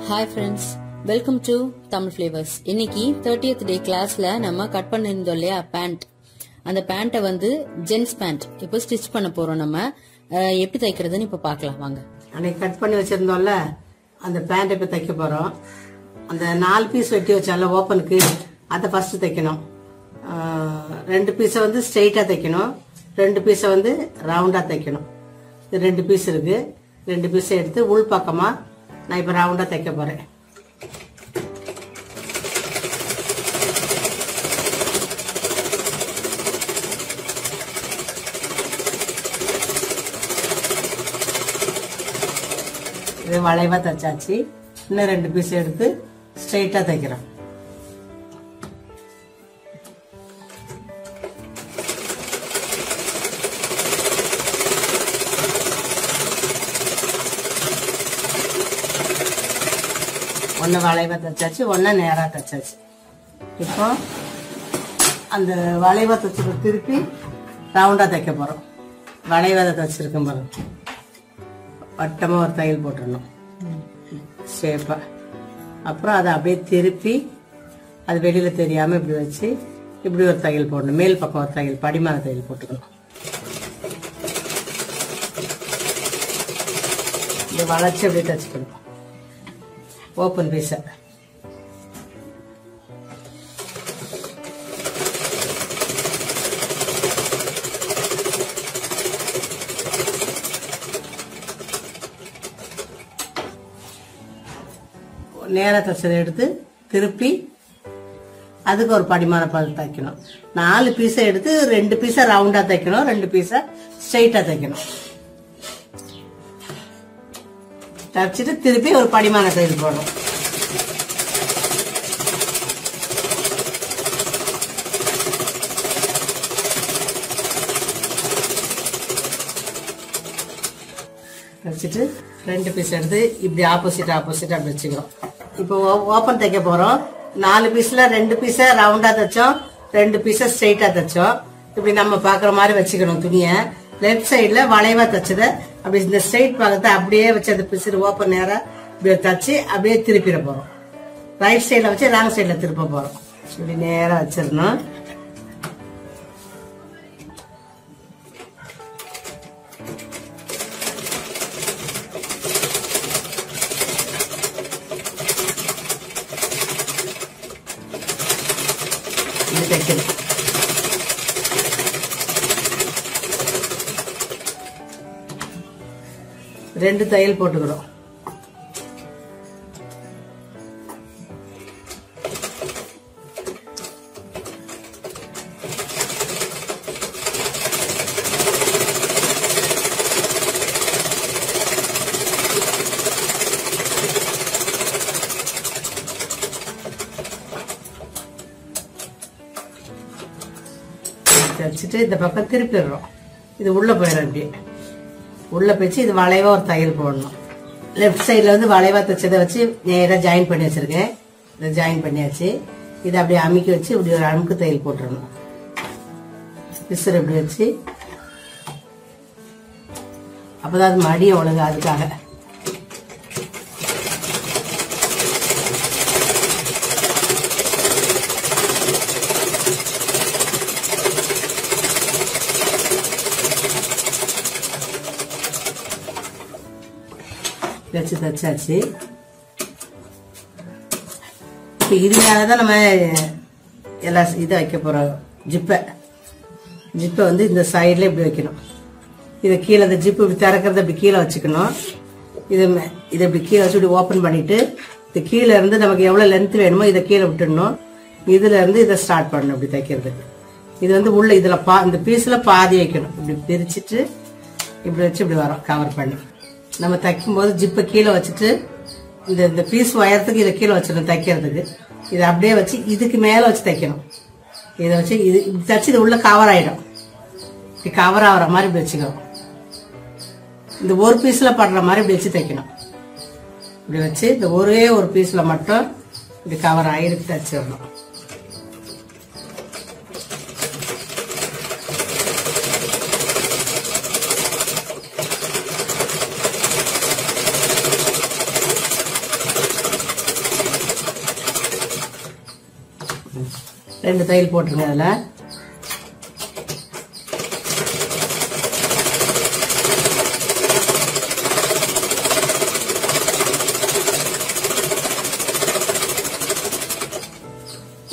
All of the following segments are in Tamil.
Hi friends, welcome to Tamil Flavors. இன்னைக்கு 30th day classல நம்ம கட் பண்ணிருந்தோம் இல்லையா பேண்ட். அந்த பேண்ட்டை வந்து ஜென்ஸ் பேண்ட் இப்போ ஸ்டிச் பண்ண போறோம். நம்ம எப்படி தைக்கிறதுன்னு இப்போ பார்க்கலாம் வாங்க. அன்னைக்கு கட் பண்ணி வச்சிருந்தோம்ல அந்த பேண்ட் இப்போ தைக்க போறோம். அந்த 4 பீஸ் வெட்டி வச்சால ஓப்பனுக்கு அதை ஃபர்ஸ்ட் தைக்கணும். 2 பீஸை வந்து ஸ்ட்ரெயிட்டா தைக்கணும், 2 பீஸை வந்து ரவுண்டா தைக்கணும். இது 2 பீஸ் இருக்கு. 2 பீஸை எடுத்து உள் பக்கமா நான் இப்ப ரவுண்டா தைக்க போறேன். இது வளைவா தைச்சாச்சு. இன்னும் 2 பீஸ் எடுத்து ஸ்ட்ரெயிட்டா தைக்கிறோம். ஒன்னு வளைவா தைச்சாச்சு, ஒன்னு நேரா தைச்சாச்சு. இப்போ அந்த வளைவா தைச்சதை திருப்பி ரவுண்டா தைக்க போறோம். வளைவா தைச்சிருக்கோம் பாருங்க, வட்டமா ஒரு தையல் போட்டுடணும் ஷேப்பா. அப்புறம் அதை அப்படியே திருப்பி அது வெளியில தெரியாம இப்படி வச்சு இப்படி ஒரு தையல் போடணும். மேல் பக்கம் ஒரு தையல், படிமான தையல் போட்டுக்கணும். இதை வளைச்சு அப்படியே தைச்சுக்கணும். ஓப்பன் பீஸ நேரா தச்சதை எடுத்து திருப்பி அதுக்கு ஒரு படிமான பல் தைக்கணும். 4 பீஸை எடுத்து 2 பீஸை ரவுண்டா தைக்கணும், 2 பீஸை ஸ்ட்ரெயிட்டா தைக்கணும். தச்சுட்டு திருப்பி ஒரு படிமான தையல் போடணும். தச்சுட்டு 2 பீஸ் எடுத்து இப்படி ஆப்போசிட் ஆப்போசிட் அப்படி வச்சுக்கிறோம். இப்போ ஓப்பன் தைக்க போறோம். 4 பீஸ்ல 2 பீஸை ரவுண்டா தைச்சோம், 2 பீஸை ஸ்ட்ரெயிட்டா தைச்சோம். இப்படி நம்ம பாக்குற மாதிரி வச்சுக்கணும் துணியை. லெஃப்ட் சைட்ல வளைவா தச்சதை அப்படி இந்த ஸ்ட்ரெயிட் பக்கத்தை அப்படியே வச்சு அந்த பீஸ் ஓப்பன் நேரா இப்படி தச்சு அப்படியே திருப்பிட போறோம். ரைட் சைட்ல வச்சு ராங் சைட்ல திருப்ப போறோம். இப்படி நேரா வச்சிடணும். தைக்கணும். 2 தையல் போட்டுக்கிறோம். வச்சுட்டு இந்த பக்கம் திருப்பிடுறோம். இது உள்ள போயிடும். இப்படி உள்ள போயிச்சு இது வளைவா ஒரு தையல் போடணும். லெஃப்ட் சைட்ல வந்து வளைவா தைச்சதை வச்சு நேரா ஜாயின் பண்ணி வச்சிருக்கேன். இதை ஜாயின் பண்ணியாச்சு. இதை அப்படியே அமுக்கி வச்சு இப்படி ஒரு அமுக்கு தையல் போட்டுடணும். பிசுறு இப்படி வச்சு அப்பதான் அது மடிய ஒழுங்கு. அதுக்காக வச்சு தச்சாச்சு. இப்ப இது மேலதான் நம்ம எல்லா இதை வைக்க போறோம். ஜிப்பை வந்து இந்த சைட்ல இப்படி வைக்கணும். இதை கீழே இந்த ஜிப்பு இப்படி திறக்கிறத இப்படி கீழே வச்சுக்கணும். இதை இப்படி கீழே வச்சு இப்படி ஓப்பன் பண்ணிட்டு இது கீழே இருந்து நமக்கு எவ்வளவு லென்த் வேணுமோ இதை கீழே விட்டுடணும். இதுல இருந்து இதை ஸ்டார்ட் பண்ணணும் இப்படி தைக்கிறது. இது வந்து உள்ள இதுல இந்த பீஸ்ல பாதி வைக்கணும். இப்படி பிரிச்சுட்டு இப்படி வச்சு இப்படி வரும் கவர் பண்ணி. நம்ம தைக்கும் போது ஜிப்பை கீழே வச்சுட்டு இந்த பீஸ் உயரத்துக்கு இதை கீழே வச்சிடணும் தைக்கிறதுக்கு. இதை அப்படியே வச்சு இதுக்கு மேல வச்சு தைக்கணும். இதை வச்சு இது இப்படி தச்சு இது உள்ள கவர் ஆயிடும். இப்படி கவர் ஆகிற மாதிரி இப்படி வச்சுக்கணும். இந்த ஒரு பீஸ்ல படுற மாதிரி இப்படி வச்சு தைக்கணும். இப்படி வச்சு இந்த ஒரே ஒரு பீஸ்ல மட்டும் இப்படி கவர் ஆகி தச்சிடணும். 2 தையல் போட்டுருங்க அதில்.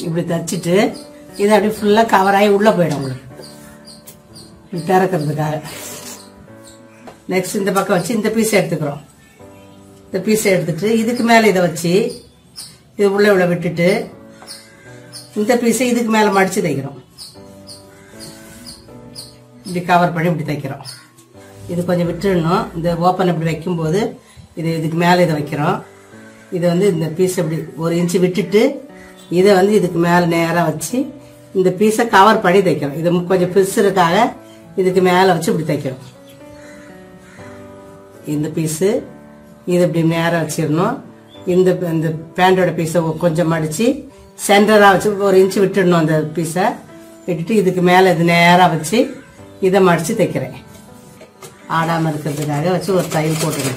இப்படி தச்சுட்டு இது அப்படியே ஃபுல்லா கவர் ஆகி உள்ள போயிடும் உங்களுக்கு திறக்கிறதுக்காக. நெக்ஸ்ட் இந்த பக்கம் வச்சு இந்த பீஸ் எடுத்துக்கிறோம். இந்த பீஸ் எடுத்துட்டு இதுக்கு மேல இதை வச்சு இது உள்ள விட்டுட்டு இந்த பீஸை இதுக்கு மேல மடிச்சு தைக்கிறோம். இப்படி கவர் பண்ணி இப்படி தைக்கிறோம். இது கொஞ்சம் விட்டுடணும். இந்த ஓப்பன் இப்படி வைக்கும் போது இதுக்கு மேல இதை வைக்கிறோம். இதை இந்த பீஸ் இப்படி 1 இன்ச்சு விட்டுட்டு இதை இதுக்கு மேல நேரா வச்சு இந்த பீஸை கவர் பண்ணி தைக்கிறோம். இது கொஞ்சம் பிசுறதுக்காக இதுக்கு மேல வச்சு இப்படி தைக்கிறோம். இந்த பீஸு இது இப்படி நேரம் வச்சிடணும். இந்த பேண்டோட பீஸை கொஞ்சம் மடிச்சு சென்டரா வச்சு 1 இன்ச்சு விட்டுடணும். அந்த பீஸை விட்டுட்டு இதுக்கு மேல இது நேரா வச்சு இதை மடிச்சு தைக்கிறேன். ஆடாம இருக்கிறதுக்காக வச்சு ஒரு தையல் போட்டுருங்க.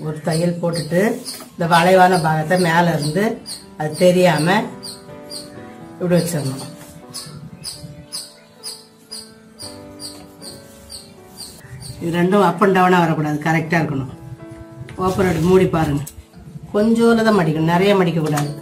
ஒரு தையல் போட்டுட்டு இந்த வளைவான பாகத்தை மேல இருந்து அது தெரியாம இப்படி வச்சிடணும். இது ரெண்டும் அப் அண்ட் டவுனா வரக்கூடாது, கரெக்டா இருக்கணும். ஓப்பன் எடுத்து மூடி பாருங்க. கொஞ்சோல தான் மடிக்கணும், நிறைய மடிக்க கூடாது.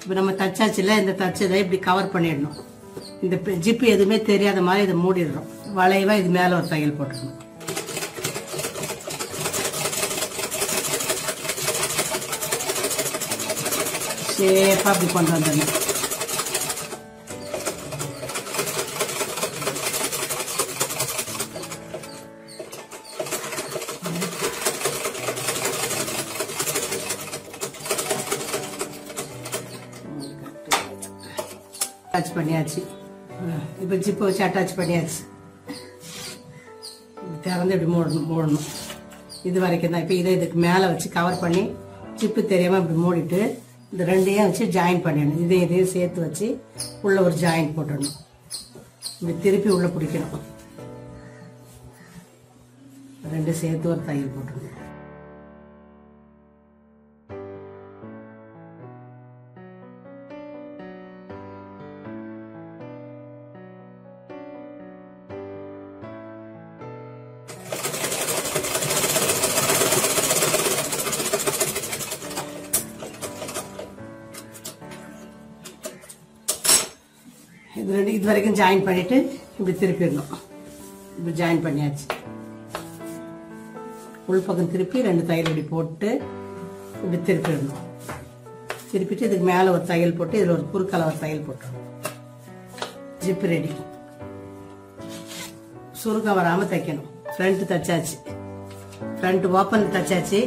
இப்போ நம்ம தச்சாச்சுல, இந்த தச்சதை இப்படி கவர் பண்ணிடணும். இந்த ஜிப்பு எதுவுமே தெரியாத மாதிரி இதை மூடிடுறோம். வளைவா இது மேல ஒரு தையல் போட்டுடணும். ஷேப்பா அப்படி கொண்டு வந்துடணும். அட்டாச் பண்ணியாச்சு. இப்போ ஜிப்பை வச்சு அட்டாச் பண்ணியாச்சு. திறந்து இப்படி மூடணும். இது வரைக்கும் தான். இப்போ இதை இதுக்கு மேலே வச்சு கவர் பண்ணி ஜிப்பு தெரியாமல் இப்படி மூடிட்டு இந்த ரெண்டையும் வச்சு ஜாயின் பண்ணிடணும். இதையும் சேர்த்து வச்சு உள்ள ஒரு ஜாயின் போட்டுடணும். இப்படி திருப்பி உள்ள பிடிக்கணும். ரெண்டு சேர்த்து ஒரு தையல் போட்டுடணும். இது வரைக்கும் ஜாயின் பண்ணிட்டு இப்படி திருப்பிடணும். இப்படி ஜாயின் பண்ணியாச்சு. உள்பக்கம் திருப்பி ரெண்டு தையல் இப்படி போட்டு இப்படி திருப்பிடணும். திருப்பிட்டு இதுக்கு மேல ஒரு தையல் போட்டு இதுல ஒரு குறுக்கால ஒரு தையல் போட்டுடணும். Zip ready. சுருக்கம் வராம தைக்கணும். ஃப்ரண்ட் தச்சாச்சு, ஃப்ரண்ட் ஓப்பன் தச்சாச்சு.